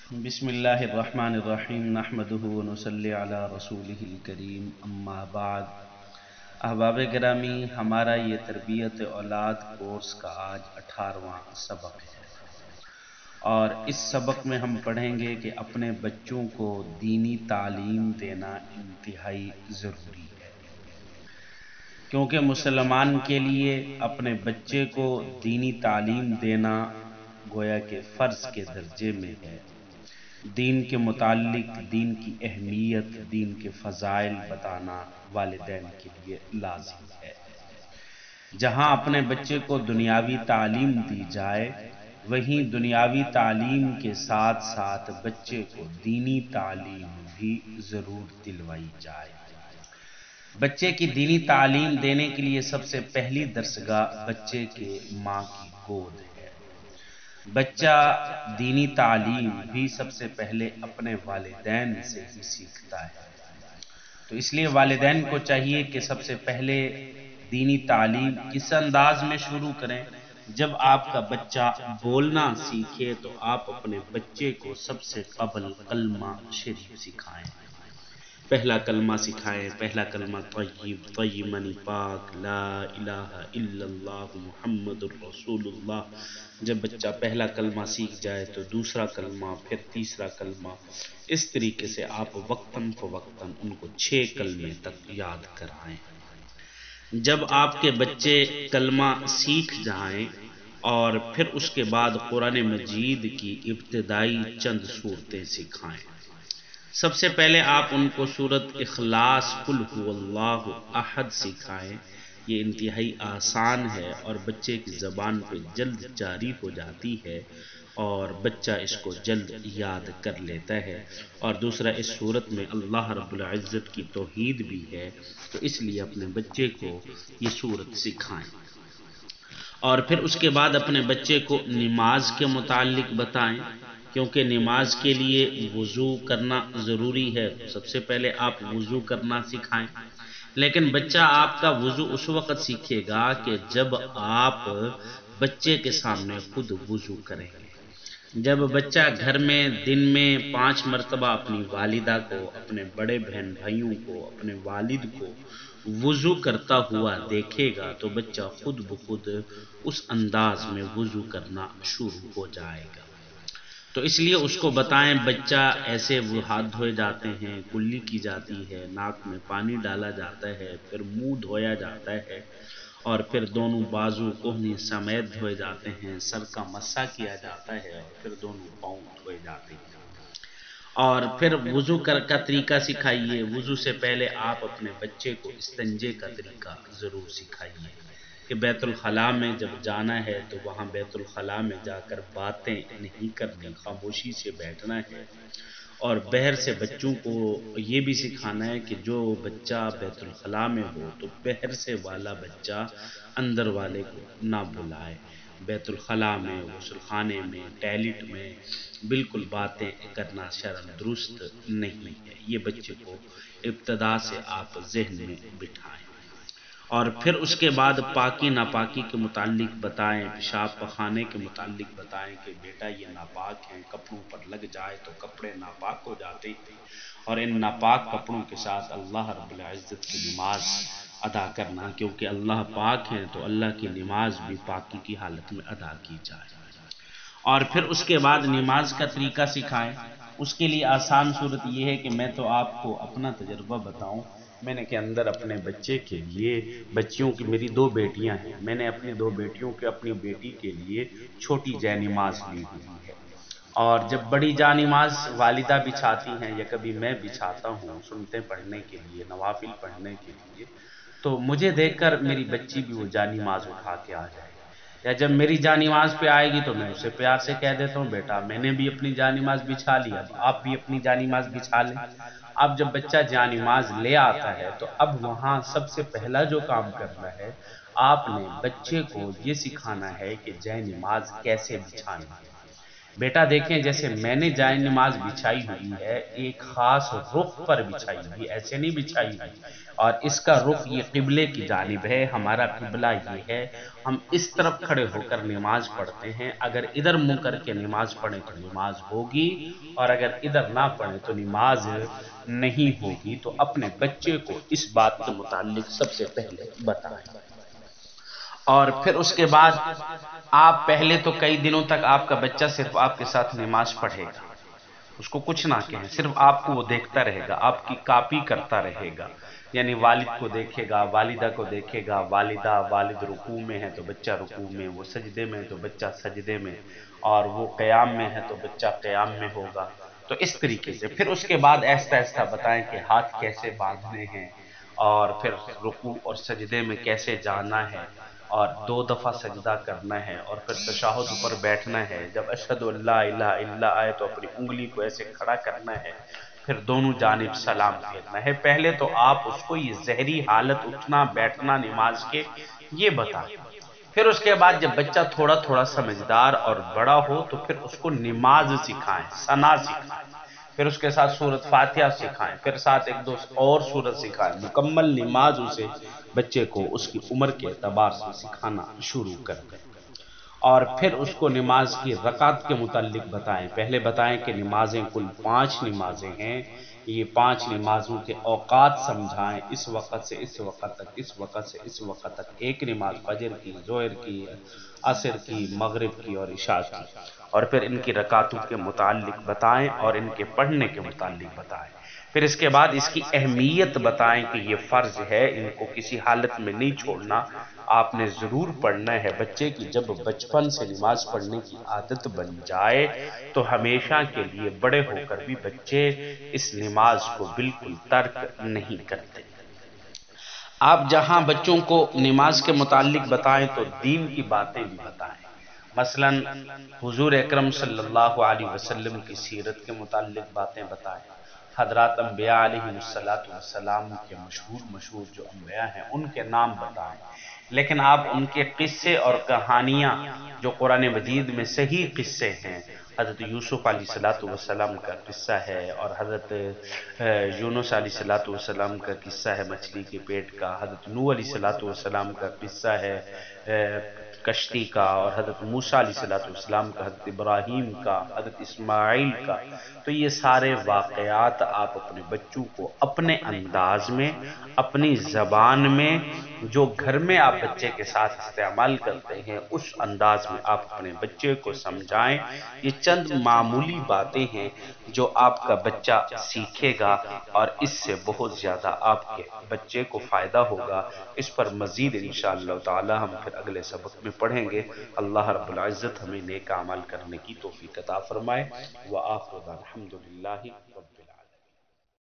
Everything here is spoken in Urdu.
بسم اللہ الرحمن الرحیم نحمدہ ونصلی علی رسولہ الکریم اما بعد۔ احباب گرامی، ہمارا یہ تربیت اولاد کورس کا آج 18واں سبق ہے، اور اس سبق میں ہم پڑھیں گے کہ اپنے بچوں کو دینی تعلیم دینا انتہائی ضروری ہے، کیونکہ مسلمان کے لیے اپنے بچے کو دینی تعلیم دینا گویا کہ فرض کے درجے میں ہے۔ دین کے متعلق، دین کی اہمیت، دین کے فضائل بتانا والدین کے لیے لازم ہے۔ جہاں اپنے بچے کو دنیاوی تعلیم دی جائے، وہیں دنیاوی تعلیم کے ساتھ ساتھ بچے کو دینی تعلیم بھی ضرور دلوائی جائے۔ بچے کی دینی تعلیم دینے کے لیے سب سے پہلی درسگاہ بچے کے ماں کی گود ہے۔ بچہ دینی تعلیم بھی سب سے پہلے اپنے والدین سے ہی سیکھتا ہے، تو اس لیے والدین کو چاہیے کہ سب سے پہلے دینی تعلیم کس انداز میں شروع کریں۔ جب آپ کا بچہ بولنا سیکھے تو آپ اپنے بچے کو سب سے قبل کلمہ شریف سکھائیں، پہلا کلمہ سکھائیں۔ پہلا کلمہ طیب، طیب منی پاک، لا الہ الا اللہ محمد الرسول اللہ۔ جب بچہ پہلا کلمہ سیکھ جائے تو دوسرا کلمہ، پھر تیسرا کلمہ، اس طریقے سے آپ وقتاً فوقتاً ان کو 6 کلمے تک یاد کرائیں۔ جب آپ کے بچے کلمہ سیکھ جائیں اور پھر اس کے بعد قرآن مجید کی ابتدائی چند صورتیں سکھائیں۔ سب سے پہلے آپ ان کو سورۃ اخلاص، قل هو اللہ احد سکھائیں۔ یہ انتہائی آسان ہے اور بچے کی زبان پہ جلد جاری ہو جاتی ہے اور بچہ اس کو جلد یاد کر لیتا ہے۔ اور دوسرا، اس صورت میں اللہ رب العزت کی توحید بھی ہے، تو اس لیے اپنے بچے کو یہ صورت سکھائیں۔ اور پھر اس کے بعد اپنے بچے کو نماز کے متعلق بتائیں، کیونکہ نماز کے لیے وضو کرنا ضروری ہے۔ سب سے پہلے آپ وضو کرنا سکھائیں، لیکن بچہ آپ کا وضو اس وقت سیکھے گا کہ جب آپ بچے کے سامنے خود وضو کریں گے۔ جب بچہ گھر میں دن میں 5 مرتبہ اپنی والدہ کو، اپنے بڑے بہن بھائیوں کو، اپنے والد کو وضو کرتا ہوا دیکھے گا تو بچہ خود بخود اس انداز میں وضو کرنا شروع ہو جائے گا۔ تو اس لیے اس کو بتائیں، بچہ ایسے وہ ہاتھ دھوئے جاتے ہیں، کلی کی جاتی ہے، ناک میں پانی ڈالا جاتا ہے، پھر منہ دھویا جاتا ہے، اور پھر دونوں بازو کوہنی سمیت دھوئے جاتے ہیں، سر کا مسح کیا جاتا ہے، اور پھر دونوں پاؤں دھوئے جاتے ہیں۔ اور پھر وضو کا طریقہ سکھائیے۔ وضو سے پہلے آپ اپنے بچے کو استنجے کا طریقہ ضرور سکھائیے کہ بیت الخلاء میں جب جانا ہے تو وہاں بیت الخلاء میں جا کر باتیں نہیں کرنی، خاموشی سے بیٹھنا ہے۔ اور بہر سے بچوں کو یہ بھی سکھانا ہے کہ جو بچہ بیت الخلاء میں ہو تو بہر سے والا بچہ اندر والے کو نہ بلائے۔ بیت الخلاء میں، غسل خانے میں، ٹوائلٹ میں بالکل باتیں کرنا شرعاً درست نہیں ہے۔ یہ بچے کو ابتدا سے آپ ذہن میں بٹھائیں۔ اور پھر اس کے بعد پاکی ناپاکی کے متعلق بتائیں، پیشاب پخانے کے متعلق بتائیں کہ بیٹا یہ ناپاک ہیں، کپڑوں پر لگ جائے تو کپڑے ناپاک ہو جاتے ہیں، اور ان ناپاک کپڑوں کے ساتھ اللہ رب العزت کی نماز ادا کرنا، کیونکہ اللہ پاک ہیں تو اللہ کی نماز بھی پاکی کی حالت میں ادا کی جائے۔ اور پھر اس کے بعد نماز کا طریقہ سکھائیں۔ اس کے لیے آسان صورت یہ ہے کہ میں تو آپ کو اپنا تجربہ بتاؤں۔ میں نے کے اندر اپنے بچے کے لیے، بچیوں کی میری 2 بیٹیاں ہیں، میں نے اپنی 2 بیٹیوں کے، اپنی بیٹی کے لیے چھوٹی جے نماز لی ہوئی ہے، اور جب بڑی جا نماز والدہ بچھاتی ہیں یا کبھی میں بچھاتا ہوں سنتیں پڑھنے کے لیے، نوافل پڑھنے کے لیے، تو مجھے دیکھ کر میری بچی بھی وہ جا نماز اٹھا کے آ جائے، یا جب میری جا نماز پہ آئے گی تو میں اسے پیار سے کہہ دیتا ہوں، بیٹا میں نے بھی اپنی جا نماز بچھا لی، اب آپ بھی اپنی جا نماز بچھا لیں۔ اب جب بچہ جا نماز لے آتا ہے تو اب وہاں سب سے پہلا جو کام کرنا ہے، آپ نے بچے کو یہ سکھانا ہے کہ جے نماز کیسے بچھانی ہے۔ بیٹا دیکھیں جیسے میں نے جائے نماز بچھائی ہوئی ہے ایک خاص رخ پر بچھائی ہوئی، ایسے نہیں بچھائی ہوئی، اور اس کا رخ یہ قبلے کی جانب ہے، ہمارا قبلہ یہ ہے، ہم اس طرف کھڑے ہو کر نماز پڑھتے ہیں، اگر ادھر منہ کر کے نماز پڑھیں تو نماز ہوگی، اور اگر ادھر نہ پڑھیں تو نماز نہیں ہوگی۔ تو اپنے بچے کو اس بات کے متعلق سب سے پہلے بتائیں، اور پھر اس کے بعد آپ پہلے تو کئی دنوں تک آپ کا بچہ صرف آپ کے ساتھ نماز پڑھے گا، اس کو کچھ نہ کہیں، صرف آپ کو وہ دیکھتا رہے گا، آپ کی کاپی کرتا رہے گا، یعنی والد کو دیکھے گا، والدہ کو دیکھے گا، والد رکوع میں ہے تو بچہ رکوع میں، وہ سجدے میں ہے تو بچہ سجدے میں، اور وہ قیام میں ہے تو بچہ قیام میں ہوگا۔ تو اس طریقے سے پھر اس کے بعد آہستہ آہستہ بتائیں کہ ہاتھ کیسے باندھنے ہیں، اور پھر رکوع اور سجدے میں کیسے جانا ہے، اور 2 دفعہ سجدہ کرنا ہے، اور پھر تشہد پر بیٹھنا ہے، جب اشہد اللہ الہ الا آئے تو اپنی انگلی کو ایسے کھڑا کرنا ہے، پھر دونوں جانب سلام پھیرنا ہے۔ پہلے تو آپ اس کو یہ ظہری حالت اٹھنا بیٹھنا نماز کے یہ بتائیں، پھر اس کے بعد جب بچہ تھوڑا تھوڑا سمجھدار اور بڑا ہو تو پھر اس کو نماز سکھائیں، ثنا سکھائیں، پھر اس کے ساتھ سورۃ فاتحہ سکھائیں، پھر ساتھ ایک دو اور سورت سکھائیں، مکمل نماز اسے بچے کو اس کی عمر کے اعتبار سے سکھانا شروع کر دیں، اور پھر اس کو نماز کی رکعت کے متعلق بتائیں۔ پہلے بتائیں کہ نمازیں کل 5 نمازیں ہیں، یہ 5 نمازوں کے اوقات سمجھائیں، اس وقت سے اس وقت تک، اس وقت سے اس وقت تک، ایک نماز فجر کی، ظہر کی، عصر کی، مغرب کی اور عشاء کی، اور پھر ان کی رکعتوں کے متعلق بتائیں اور ان کے پڑھنے کے متعلق بتائیں۔ پھر اس کے بعد اس کی اہمیت بتائیں کہ یہ فرض ہے، ان کو کسی حالت میں نہیں چھوڑنا، آپ نے ضرور پڑھنا ہے۔ بچے کی جب بچپن سے نماز پڑھنے کی عادت بن جائے تو ہمیشہ کے لیے بڑے ہو کر بھی بچے اس نماز کو بالکل ترک نہیں کرتے۔ آپ جہاں بچوں کو نماز کے متعلق بتائیں تو دین کی باتیں بھی بتائیں، مثلا حضور اکرم صلی اللہ علیہ وسلم کی سیرت کے متعلق باتیں بتائیں، حضرات انبیاء علیہ السلام کے مشہور جو انبیاء ہیں ان کے نام بتائیں، لیکن آپ ان کے قصے اور کہانیاں جو قرآن مجید میں صحیح قصے ہیں، حضرت یوسف علیہ السلام کا قصہ ہے، اور حضرت یونس علیہ السلام کا قصہ ہے مچھلی کے پیٹ کا، حضرت نوح علیہ السلام کا قصہ ہے کشتی کا، اور حضرت موسیٰ علیہ السلام کا، حضرت ابراہیم کا، حضرت اسماعیل کا، تو یہ سارے واقعات آپ اپنے بچوں کو اپنے انداز میں، اپنی زبان میں، جو گھر میں آپ بچے کے ساتھ استعمال کرتے ہیں اس انداز میں آپ اپنے بچے کو سمجھائیں۔ یہ چند معمولی باتیں ہیں جو آپ کا بچہ سیکھے گا، اور اس سے بہت زیادہ آپ کے بچے کو فائدہ ہوگا۔ اس پر مزید انشاءاللہ تعالی ہم پھر اگلے سبق میں پڑھیں گے۔ اللہ رب العزت ہمیں نیک اعمال کرنے کی توفیق عطا فرمائے۔ وآخر دعوانا الحمدللہ رب